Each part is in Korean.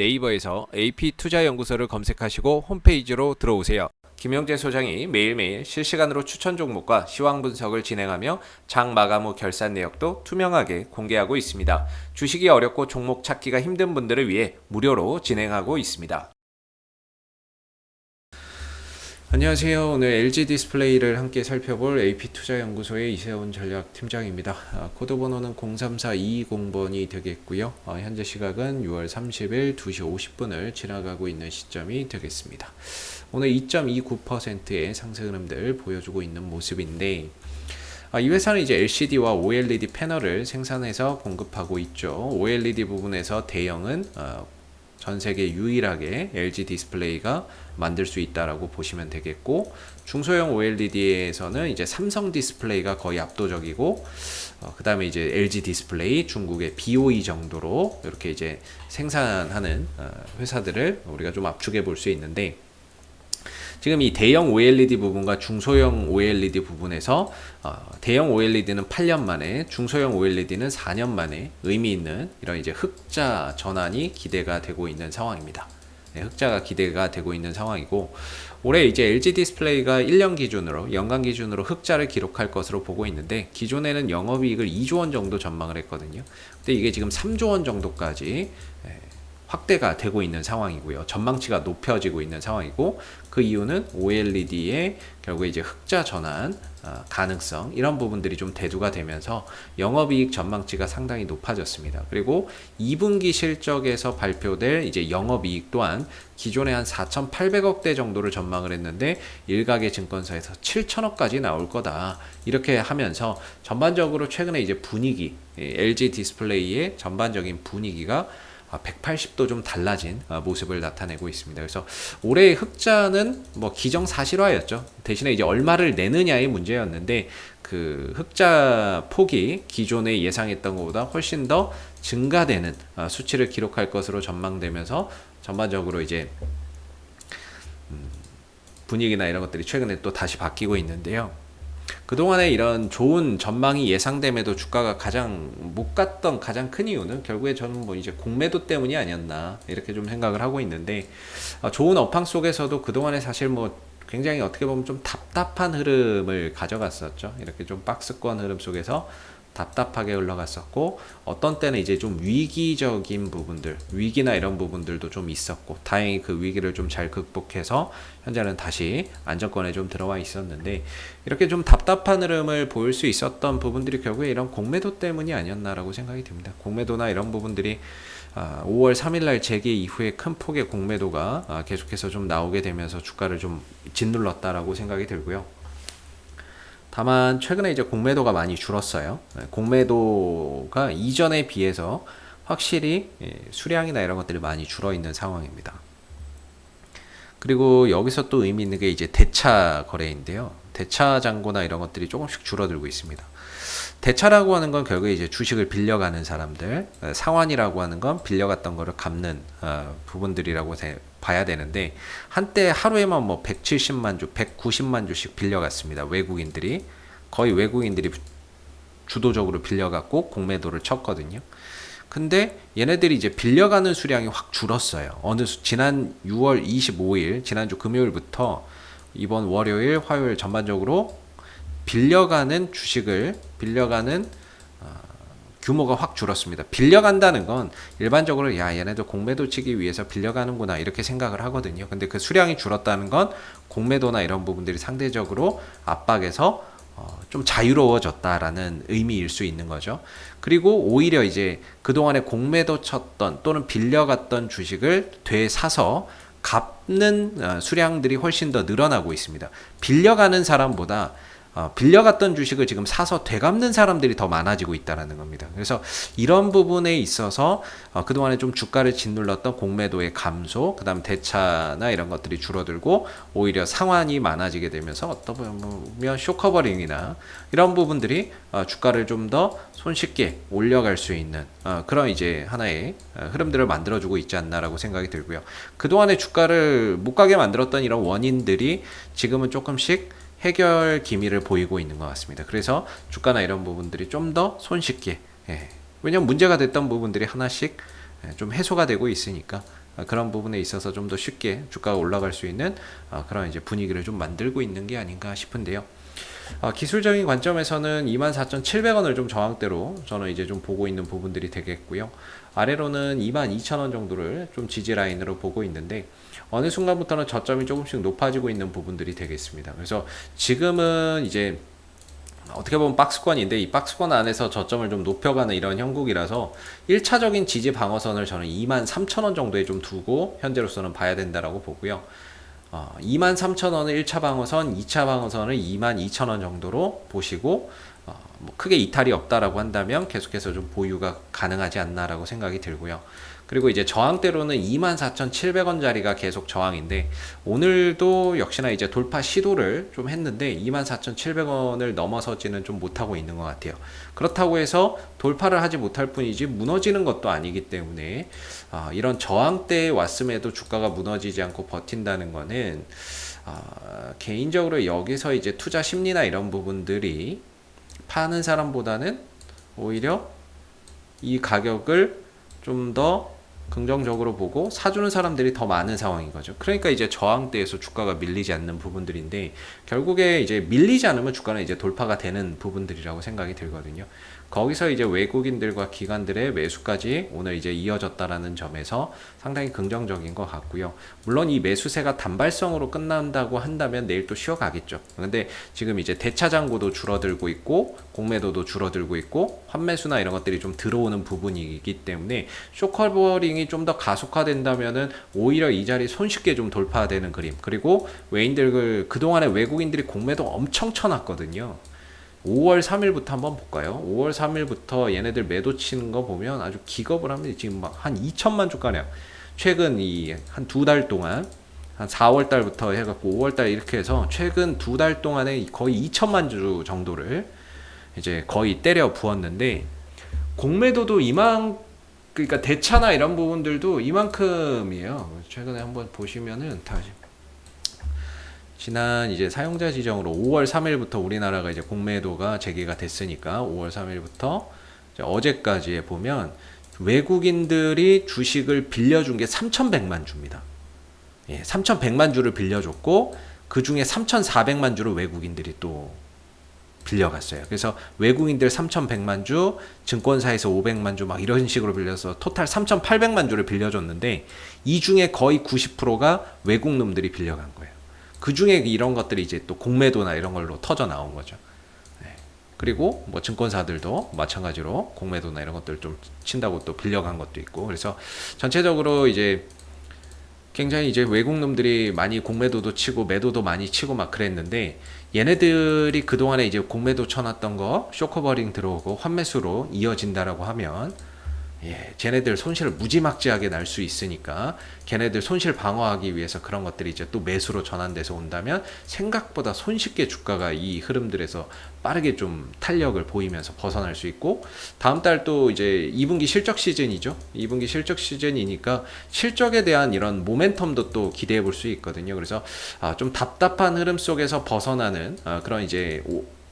네이버에서 AP투자연구소를 검색하시고 홈페이지로 들어오세요. 김영재 소장이 매일매일 실시간으로 추천 종목과 시황 분석을 진행하며 장 마감 후 결산 내역도 투명하게 공개하고 있습니다. 주식이 어렵고 종목 찾기가 힘든 분들을 위해 무료로 진행하고 있습니다. 안녕하세요. 오늘 LG 디스플레이를 함께 살펴볼 AP투자연구소의 이세훈 전략팀장입니다. 코드 번호는 034220번이 되겠고요. 현재 시각은 6월 30일 2시 50분을 지나가고 있는 시점이 되겠습니다. 오늘 2.29%의 상승 흐름들 보여주고 있는 모습인데, 이 회사는 이제 LCD와 OLED 패널을 생산해서 공급하고 있죠. OLED 부분에서 대형은 전 세계 유일하게 LG 디스플레이가 만들 수 있다라고 보시면 되겠고, 중소형 OLED에서는 이제 삼성 디스플레이가 거의 압도적이고, 그 다음에 이제 LG 디스플레이, 중국의 BOE 정도로 이렇게 이제 생산하는 회사들을 우리가 좀 압축해 볼 수 있는데, 지금 이 대형 OLED 부분과 중소형 OLED 부분에서 대형 OLED는 8년 만에, 중소형 OLED는 4년 만에 의미 있는 이런 이제 흑자 전환이 기대가 되고 있는 상황입니다. 네, 흑자가 기대가 되고 있는 상황이고, 올해 이제 LG 디스플레이가 1년 기준으로, 연간 기준으로 흑자를 기록할 것으로 보고 있는데, 기존에는 영업이익을 2조 원 정도 전망을 했거든요. 근데 이게 지금 3조 원 정도까지 확대가 되고 있는 상황이고요. 전망치가 높여지고 있는 상황이고, 그 이유는 OLED의 결국 이제 흑자 전환 가능성, 이런 부분들이 좀 대두가 되면서 영업이익 전망치가 상당히 높아졌습니다. 그리고 2분기 실적에서 발표될 이제 영업이익 또한 기존에 한 4,800억대 정도를 전망을 했는데, 일각의 증권사에서 7천억까지 나올 거다, 이렇게 하면서 전반적으로 최근에 이제 분위기, LG 디스플레이의 전반적인 분위기가 180도 좀 달라진 모습을 나타내고 있습니다. 그래서 올해의 흑자는 뭐 기정사실화였죠. 대신에 이제 얼마를 내느냐의 문제였는데, 그 흑자 폭이 기존에 예상했던 것보다 훨씬 더 증가되는 수치를 기록할 것으로 전망되면서 전반적으로 이제 분위기나 이런 것들이 최근에 또 다시 바뀌고 있는데요. 그동안에 이런 좋은 전망이 예상됨에도 주가가 가장 못 갔던 가장 큰 이유는 결국에 저는 뭐 이제 공매도 때문이 아니었나, 이렇게 좀 생각을 하고 있는데, 좋은 업황 속에서도 그동안에 사실 뭐 굉장히 어떻게 보면 좀 답답한 흐름을 가져갔었죠. 이렇게 좀 박스권 흐름 속에서 답답하게 흘러갔었고, 어떤 때는 이제 좀 위기적인 부분들, 위기나 이런 부분들도 좀 있었고, 다행히 그 위기를 좀 잘 극복해서 현재는 다시 안정권에 좀 들어와 있었는데, 이렇게 좀 답답한 흐름을 보일 수 있었던 부분들이 결국에 이런 공매도 때문이 아니었나라고 생각이 듭니다. 공매도나 이런 부분들이 5월 3일날 재개 이후에 큰 폭의 공매도가 계속해서 좀 나오게 되면서 주가를 좀 짓눌렀다라고 생각이 들고요. 다만 최근에 이제 공매도가 많이 줄었어요. 공매도가 이전에 비해서 확실히 수량이나 이런 것들이 많이 줄어 있는 상황입니다. 그리고 여기서 또 의미 있는 게 이제 대차 거래인데요. 대차 잔고나 이런 것들이 조금씩 줄어들고 있습니다. 대차라고 하는 건 결국에 이제 주식을 빌려가는 사람들, 상환이라고 하는 건 빌려갔던 거를 갚는 부분들이라고 봐야 되는데, 한때 하루에만 뭐 170만 주, 190만 주씩 빌려갔습니다. 외국인들이, 거의 외국인들이 주도적으로 빌려갖고 공매도를 쳤거든요. 근데 얘네들이 이제 빌려가는 수량이 확 줄었어요. 지난 6월 25일, 지난주 금요일부터 이번 월요일, 화요일 전반적으로 빌려가는 주식을 빌려가는 규모가 확 줄었습니다. 빌려간다는 건 일반적으로 얘네들 공매도 치기 위해서 빌려가는구나, 이렇게 생각을 하거든요. 근데 그 수량이 줄었다는 건 공매도나 이런 부분들이 상대적으로 압박에서 좀 자유로워졌다라는 의미일 수 있는 거죠. 그리고 오히려 이제 그동안에 공매도 쳤던 또는 빌려갔던 주식을 되사서 갚는 수량들이 훨씬 더 늘어나고 있습니다. 빌려가는 사람보다 빌려갔던 주식을 지금 사서 되갚는 사람들이 더 많아지고 있다는 겁니다. 그래서 이런 부분에 있어서 그동안에 좀 주가를 짓눌렀던 공매도의 감소, 그 다음 대차나 이런 것들이 줄어들고 오히려 상환이 많아지게 되면서 어떤 보면 쇼커버링이나 이런 부분들이 주가를 좀 더 손쉽게 올려갈 수 있는 그런 이제 하나의 흐름들을 만들어주고 있지 않나라고 생각이 들고요. 그동안에 주가를 못 가게 만들었던 이런 원인들이 지금은 조금씩 해결 기미를 보이고 있는 것 같습니다. 그래서 주가나 이런 부분들이 좀 더 손쉽게, 왜냐면 문제가 됐던 부분들이 하나씩 좀 해소가 되고 있으니까 그런 부분에 있어서 좀 더 쉽게 주가가 올라갈 수 있는 그런 이제 분위기를 좀 만들고 있는 게 아닌가 싶은데요. 기술적인 관점에서는 24,700원을 좀 저항대로 저는 이제 좀 보고 있는 부분들이 되겠고요. 아래로는 22,000원 정도를 좀 지지 라인으로 보고 있는데 어느 순간부터는 저점이 조금씩 높아지고 있는 부분들이 되겠습니다. 그래서 지금은 이제 어떻게 보면 박스권인데 이 박스권 안에서 저점을 좀 높여가는 이런 형국이라서 1차적인 지지 방어선을 저는 23,000원 정도에 좀 두고 현재로서는 봐야 된다라고 보고요. 23,000원을 1차 방어선, 2차 방어선을 22,000원 정도로 보시고 뭐 크게 이탈이 없다라고 한다면 계속해서 좀 보유가 가능하지 않나라고 생각이 들고요. 그리고 이제 저항대로는 24,700원짜리가 계속 저항인데 오늘도 역시나 이제 돌파 시도를 좀 했는데 24,700원을 넘어서지는 좀 못하고 있는 것 같아요. 그렇다고 해서 돌파를 하지 못할 뿐이지 무너지는 것도 아니기 때문에 이런 저항대에 왔음에도 주가가 무너지지 않고 버틴다는 거는 개인적으로 여기서 이제 투자 심리나 이런 부분들이 파는 사람보다는 오히려 이 가격을 좀 더 긍정적으로 보고 사주는 사람들이 더 많은 상황인 거죠. 그러니까 이제 저항대에서 주가가 밀리지 않는 부분들인데 결국에 이제 밀리지 않으면 주가는 이제 돌파가 되는 부분들이라고 생각이 들거든요. 거기서 이제 외국인들과 기관들의 매수까지 오늘 이제 이어졌다라는 점에서 상당히 긍정적인 것 같고요. 물론 이 매수세가 단발성으로 끝난다고 한다면 내일 또 쉬어가겠죠. 근데 지금 이제 대차장고도 줄어들고 있고 공매도도 줄어들고 있고 환매수나 이런 것들이 좀 들어오는 부분이기 때문에 쇼커버링이 좀 더 가속화된다면은 오히려 이 자리 손쉽게 좀 돌파되는 그림. 그리고 외인들 그동안에 외국인들이 공매도 엄청 쳐놨거든요. 5월 3일부터 한번 볼까요? 5월 3일부터 얘네들 매도 치는 거 보면 아주 기겁을 합니다. 지금 막 한 2천만 주가량. 최근 이 한 두 달 동안 한 4월 달부터 해갖고 5월 달 이렇게 해서 최근 두 달 동안에 거의 2천만 주 정도를 이제 거의 때려 부었는데 공매도도 그러니까 대차나 이런 부분들도 이만큼이에요. 최근에 한번 보시면은 다시 지난 이제 사용자 지정으로 5월 3일부터 우리나라가 이제 공매도가 재개가 됐으니까 5월 3일부터 어제까지에 보면 외국인들이 주식을 빌려준 게 3,100만 주입니다. 예, 3,100만 주를 빌려줬고 그 중에 3,400만 주를 외국인들이 또 빌려갔어요. 그래서 외국인들 3,100만 주, 증권사에서 500만 주 막 이런 식으로 빌려서 토탈 3,800만 주를 빌려줬는데 이 중에 거의 90%가 외국 놈들이 빌려간 거예요. 그 중에 이런 것들이 이제 또 공매도나 이런 걸로 터져 나온 거죠. 네. 그리고 뭐 증권사들도 마찬가지로 공매도나 이런 것들 좀 친다고 또 빌려간 것도 있고 그래서 전체적으로 이제 굉장히 이제 외국 놈들이 많이 공매도도 치고 매도도 많이 치고 막 그랬는데 얘네들이 그동안에 이제 공매도 쳐놨던 거 쇼커버링 들어오고 환매수로 이어진다라고 하면 쟤네들 손실을 무지막지하게 날 수 있으니까 걔네들 손실 방어하기 위해서 그런 것들이 이제 또 매수로 전환돼서 온다면 생각보다 손쉽게 주가가 이 흐름들에서 빠르게 좀 탄력을 보이면서 벗어날 수 있고 다음 달 또 이제 2분기 실적 시즌이죠. 2분기 실적 시즌이니까 실적에 대한 이런 모멘텀도 또 기대해 볼 수 있거든요. 그래서 좀 답답한 흐름 속에서 벗어나는 그런 이제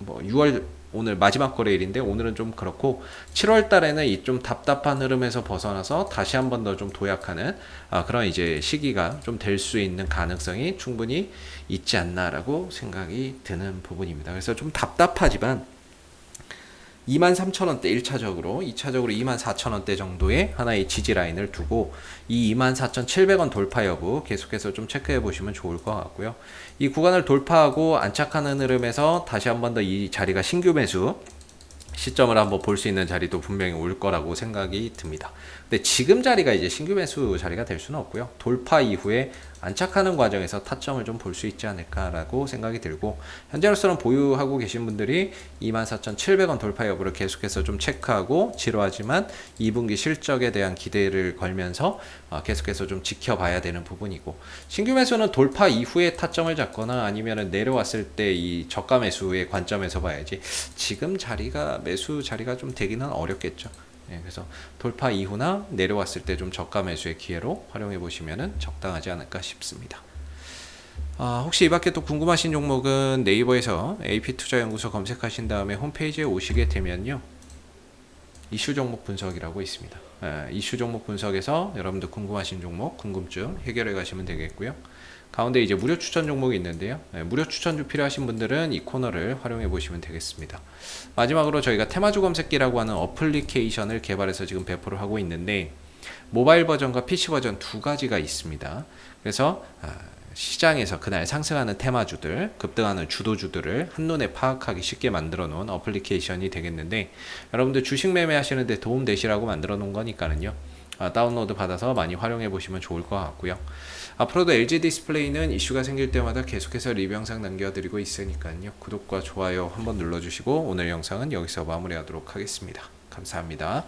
6월 오늘 마지막 거래일인데 오늘은 좀 그렇고 7월 달에는 이 좀 답답한 흐름에서 벗어나서 다시 한 번 더 좀 도약하는 그런 이제 시기가 좀 될 수 있는 가능성이 충분히 있지 않나라고 생각이 드는 부분입니다. 그래서 좀 답답하지만 23,000원대 1차적으로 2차적으로 24,000원대 정도의 하나의 지지 라인을 두고 이 24,700원 돌파 여부 계속해서 좀 체크해 보시면 좋을 것 같고요. 이 구간을 돌파하고 안착하는 흐름에서 다시 한 번 더 이 자리가 신규 매수 시점을 한번 볼 수 있는 자리도 분명히 올 거라고 생각이 듭니다. 근데 지금 자리가 이제 신규 매수 자리가 될 수는 없고요. 돌파 이후에 안착하는 과정에서 타점을 좀 볼 수 있지 않을까라고 생각이 들고 현재로서는 보유하고 계신 분들이 24,700원 돌파 여부를 계속해서 좀 체크하고 지루하지만 2분기 실적에 대한 기대를 걸면서 계속해서 좀 지켜봐야 되는 부분이고 신규 매수는 돌파 이후에 타점을 잡거나 아니면 내려왔을 때 이 저가 매수의 관점에서 봐야지 지금 자리가 매수 자리가 좀 되기는 어렵겠죠. 그래서 돌파 이후나 내려왔을 때 좀 저가 매수의 기회로 활용해 보시면 적당하지 않을까 싶습니다. 혹시 이 밖에 또 궁금하신 종목은 네이버에서 AP투자연구소 검색하신 다음에 홈페이지에 오시게 되면요. 이슈 종목 분석이라고 있습니다. 이슈 종목 분석에서 여러분들 궁금하신 종목, 궁금증 해결해 가시면 되겠고요. 가운데 이제 무료 추천 종목이 있는데요. 무료 추천주 필요하신 분들은 이 코너를 활용해 보시면 되겠습니다. 마지막으로 저희가 테마주 검색기라고 하는 어플리케이션을 개발해서 지금 배포를 하고 있는데 모바일 버전과 PC 버전 두 가지가 있습니다. 그래서 시장에서 그날 상승하는 테마주들, 급등하는 주도주들을 한눈에 파악하기 쉽게 만들어 놓은 어플리케이션이 되겠는데 여러분들 주식 매매하시는데 도움 되시라고 만들어 놓은 거니까는요. 다운로드 받아서 많이 활용해 보시면 좋을 것 같고요. 앞으로도 LG 디스플레이는 이슈가 생길 때마다 계속해서 리뷰 영상 남겨드리고 있으니까요. 구독과 좋아요 한번 눌러주시고 오늘 영상은 여기서 마무리하도록 하겠습니다. 감사합니다.